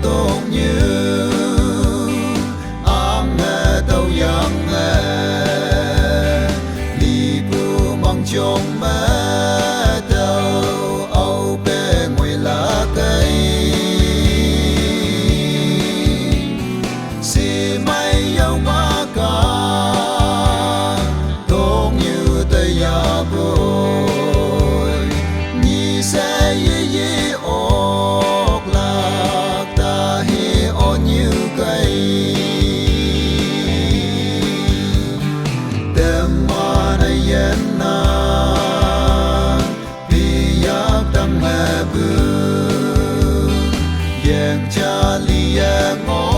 tốt như am nghe tàu yang nghe đi bu mong chồng mẹ tàu âu bê ngoài lá cây si mai yêu ma ca tốt như tây ya bồi nhị sẽ yi ốc lạc ta hi ô như cây tem ma na yen na bi yak tam nghe bu yen cha li yang